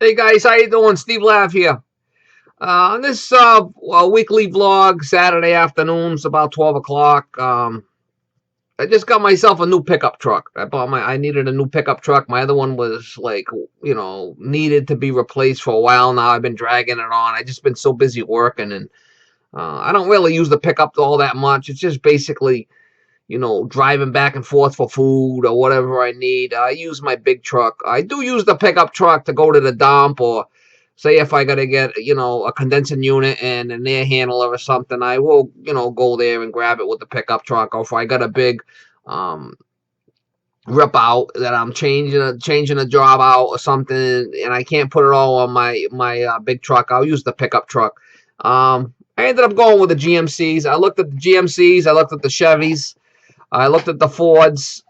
Hey guys, how you doing? Steve Lav here. On this weekly vlog, Saturday afternoons, about 12 o'clock. I just got myself a new pickup truck. I needed a new pickup truck. My other one was like, needed to be replaced for a while now. I've been dragging it on. I just been so busy working, and I don't really use the pickup all that much. It's just basically, driving back and forth for food or whatever I need. I use my big truck. I do use the pickup truck to go to the dump, or say if I got to get, a condensing unit and an air handler or something, I will, go there and grab it with the pickup truck. Or if I got a big um, rip out that I'm changing a job out or something, and I can't put it all on my big truck, I'll use the pickup truck. I ended up going with the GMCs. I looked at the GMCs. I looked at the Chevys. I looked at the Fords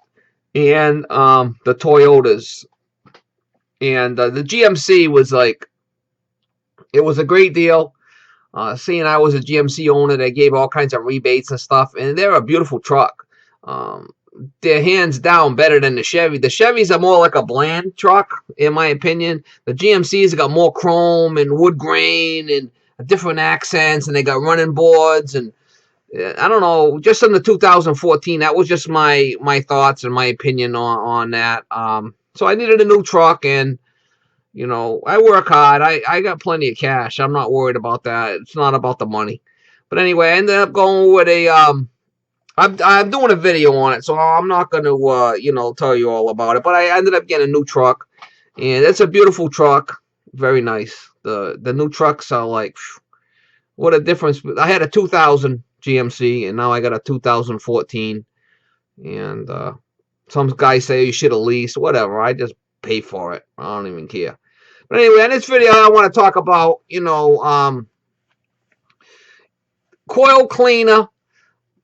and the Toyotas, and the GMC was like, it was a great deal. Seeing I was a GMC owner, they gave all kinds of rebates and stuff, and they're a beautiful truck. Um, they're hands down better than the Chevy. The Chevys are more like a bland truck, in my opinion. The GMCs got more chrome and wood grain and different accents, and they got running boards, and I don't know, just in the 2014, that was just my thoughts and my opinion on that. So I needed a new truck, and I work hard. I got plenty of cash. I'm not worried about that. It's not about the money. But anyway, I ended up going with a I'm doing a video on it, so I'm not going to tell you all about it. But I ended up getting a new truck, and it's a beautiful truck, very nice. The new trucks are like, what a difference. I had a 2000 GMC, and now I got a 2014. And some guys say you should have leased. Whatever. I just pay for it. I don't even care. But anyway, in this video, I want to talk about, coil cleaner,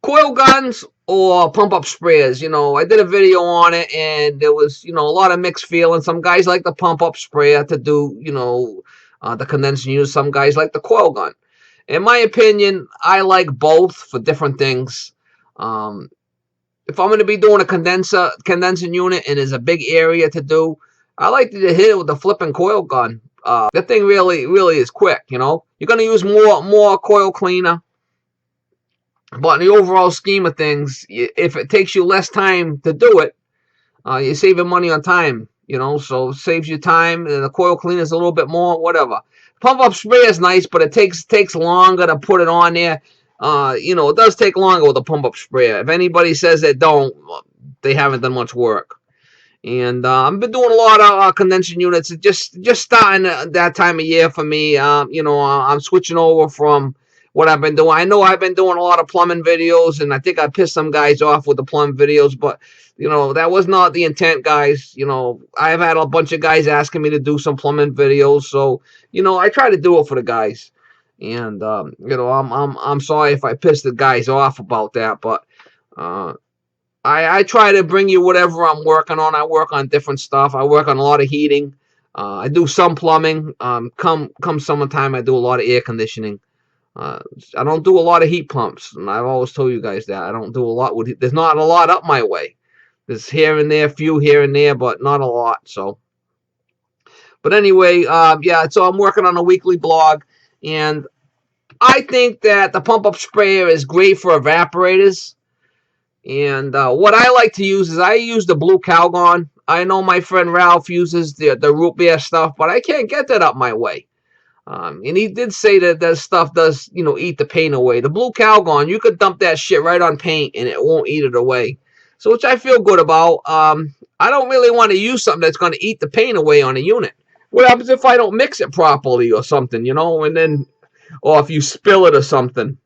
coil guns, or pump-up sprayers. I did a video on it, and there was, a lot of mixed feelings. Some guys like the pump-up sprayer to do, the condensing unit. Some guys like the coil gun. In my opinion, I like both for different things. If I'm going to be doing a condensing unit and there's a big area to do, I like to hit it with the flipping coil gun. That thing really is quick. You're going to use more coil cleaner, but in the overall scheme of things, if it takes you less time to do it, you're saving money on time. So it saves you time, and the coil cleaner is a little bit more, whatever. Pump up spray is nice, but it takes longer to put it on there. It does take longer with a pump up sprayer. If anybody says they don't, they haven't done much work. And I've been doing a lot of condensing units. Just starting that time of year for me. I'm switching over from what I've been doing. I know I've been doing a lot of plumbing videos, and I think I pissed some guys off with the plumbing videos, but that was not the intent, guys. I've had a bunch of guys asking me to do some plumbing videos, so I try to do it for the guys. And I'm sorry if I pissed the guys off about that, but I try to bring you whatever I'm working on. I work on different stuff. I work on a lot of heating. I do some plumbing. Come summertime, I do a lot of air conditioning. I don't do a lot of heat pumps, and I've always told you guys that I don't do a lot with. There's not a lot up my way. There's here and there, few here and there, but not a lot. So, but anyway, yeah. So I'm working on a weekly blog, and I think that the pump up sprayer is great for evaporators. And what I like to use is I use the blue Calgon. I know my friend Ralph uses the root beer stuff, but I can't get that up my way. And he did say that that stuff does, eat the paint away. The blue Calgon, you could dump that shit right on paint and it won't eat it away. So, which I feel good about. I don't really want to use something that's going to eat the paint away on a unit. What happens if I don't mix it properly or something, and then, or if you spill it or something?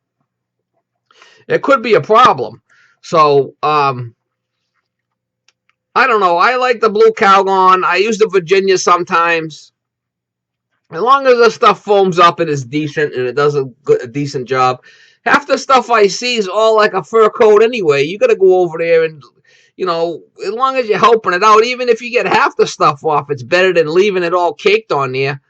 It could be a problem. So, I don't know. I like the blue Calgon. I use the Virginia sometimes. As long as the stuff foams up and is decent and it does a decent job. Half the stuff I see is all like a fur coat anyway. You got to go over there and, as long as you're helping it out, even if you get half the stuff off, it's better than leaving it all caked on there.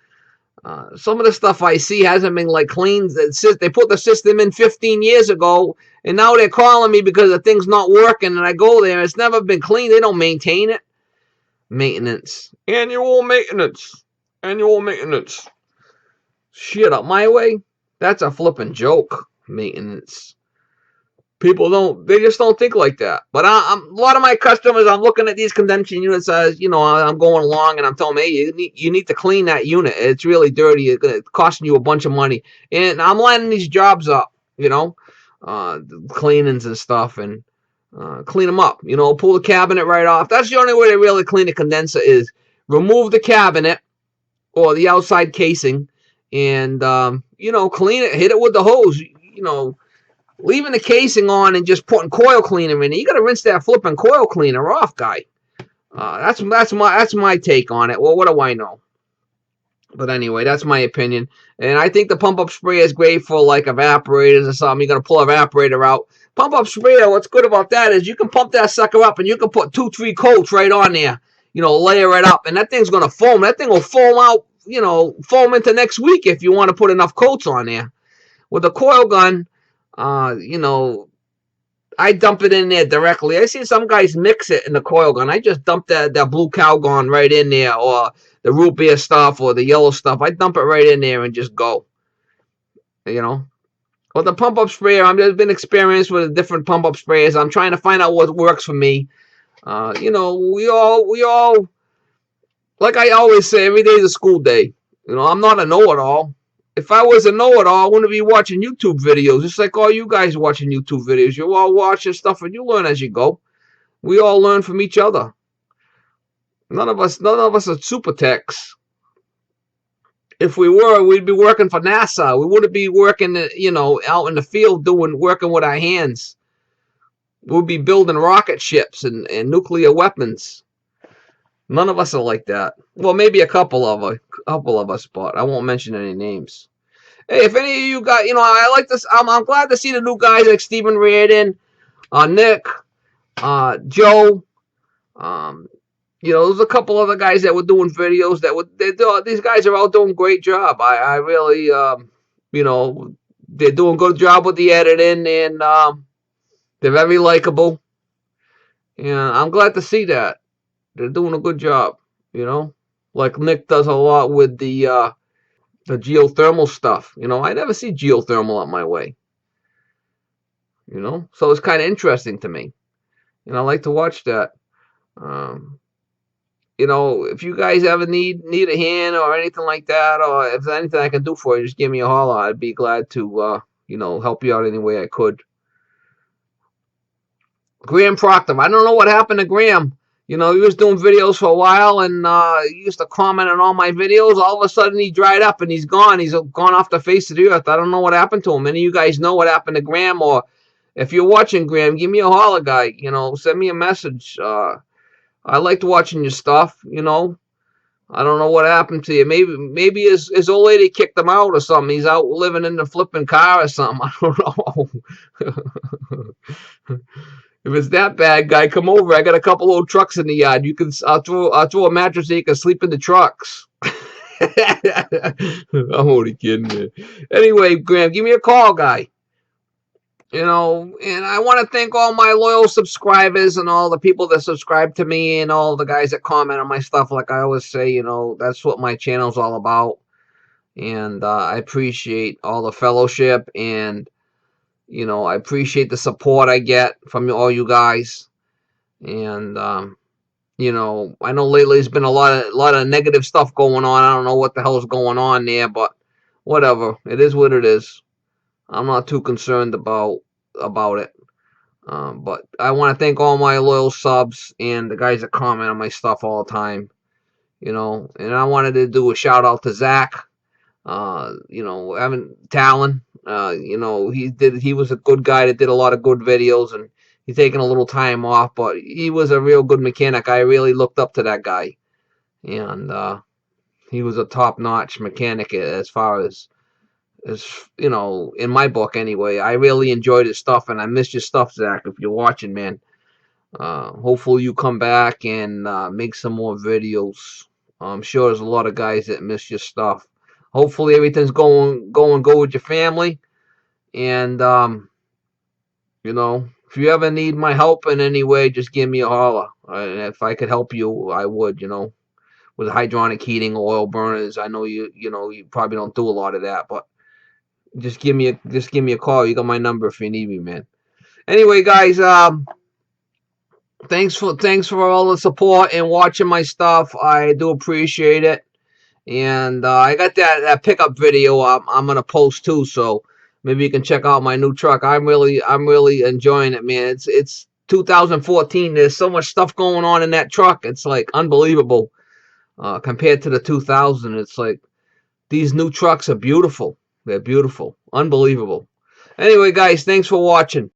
Some of the stuff I see hasn't been like cleaned. They put the system in 15 years ago, and now they're calling me because the thing's not working, and I go there, and it's never been cleaned. They don't maintain it. Maintenance. Annual maintenance. Annual maintenance. Shit, up my way? That's a flipping joke. Maintenance. People they just don't think like that. But a lot of my customers, I'm looking at these condensing units as, I'm going along and I'm telling them, hey, you need to clean that unit. It's really dirty. It's costing you a bunch of money. And I'm lining these jobs up, cleanings and stuff, and clean them up. Pull the cabinet right off. That's the only way to really clean a condenser is remove the cabinet or the outside casing and, clean it, hit it with the hose, leaving the casing on and just putting coil cleaner in it. You got to rinse that flipping coil cleaner off, guy. That's my take on it. Well, what do I know? But anyway, that's my opinion. And I think the pump up sprayer is great for like evaporators or something. You're gonna pull an evaporator out. Pump up sprayer. What's good about that is you can pump that sucker up and you can put 2-3 coats right on there. Layer it up, and that thing's gonna foam. That thing will foam out. Foam into next week if you want to put enough coats on there. With a coil gun, uh, you know, I dump it in there directly. I see some guys mix it in the coil gun. I just dump that blue cow gun right in there, or the root beer stuff, or the yellow stuff. I dump it right in there and just go. You know. With the pump up sprayer, I've just been experienced with different pump up sprayers. I'm trying to find out what works for me. We all, like I always say, every day is a school day. I'm not a know-it-all. If I was a know-it-all, I wouldn't be watching YouTube videos. Just like all you guys watching YouTube videos. You all watching stuff and you learn as you go. We all learn from each other. None of us are super techs. If we were, we'd be working for NASA. We wouldn't be working, out in the field working with our hands. We'd be building rocket ships and nuclear weapons. None of us are like that. Well, maybe a couple of us, but I won't mention any names. Hey, if any of you got, I like this. I'm glad to see the new guys like Stephen Reardon, Nick, Joe. Um, there's a couple other guys that were doing videos these guys are all doing a great job. I really, they're doing a good job with the editing, and they're very likable. And I'm glad to see that. They're doing a good job, like Nick does a lot with the geothermal stuff. I never see geothermal up my way. So it's kind of interesting to me, and I like to watch that. Um, if you guys ever need a hand or anything like that, or if there's anything I can do for you, just give me a holler. I'd be glad to, help you out any way I could. Graham Proctor, I don't know what happened to Graham. He was doing videos for a while, and he used to comment on all my videos. All of a sudden, he dried up and he's gone. He's gone off the face of the earth. I don't know what happened to him. Any of you guys know what happened to Graham, or if you're watching Graham, give me a holler, guy. Send me a message. I liked watching your stuff. I don't know what happened to you. Maybe his old lady kicked him out or something. He's out living in the flipping car or something. I don't know. If it's that bad, guy, come over. I got a couple old trucks in the yard. I'll throw a mattress so you can sleep in the trucks. I'm only kidding, man. Anyway, Graham, give me a call, guy. And I want to thank all my loyal subscribers and all the people that subscribe to me and all the guys that comment on my stuff. Like I always say, that's what my channel's all about. And I appreciate all the fellowship, and I appreciate the support I get from all you guys. And I know lately there's been a lot of negative stuff going on. I don't know what the hell is going on there, but whatever. It is what it is. I'm not too concerned about it. But I want to thank all my loyal subs and the guys that comment on my stuff all the time. And I wanted to do a shout out to Zach. Evan Talon. He was a good guy that did a lot of good videos, and he's taking a little time off, but he was a real good mechanic. I really looked up to that guy, and he was a top-notch mechanic as far as in my book anyway. I really enjoyed his stuff, and I missed your stuff, Zach. If you're watching, man, hopefully you come back and make some more videos. I'm sure there's a lot of guys that miss your stuff. Hopefully everything's going good with your family, and if you ever need my help in any way, just give me a holler. If I could help you, I would. with hydronic heating, oil burners. I know you probably don't do a lot of that, but just give me a call. You got my number if you need me, man. Anyway, guys, thanks for all the support and watching my stuff. I do appreciate it. And I got that pickup video I'm gonna post too, so maybe you can check out my new truck. I'm really enjoying it, man. It's 2014. There's so much stuff going on in that truck. It's like unbelievable compared to the 2000. It's like these new trucks are beautiful. They're beautiful, unbelievable. Anyway, guys, thanks for watching.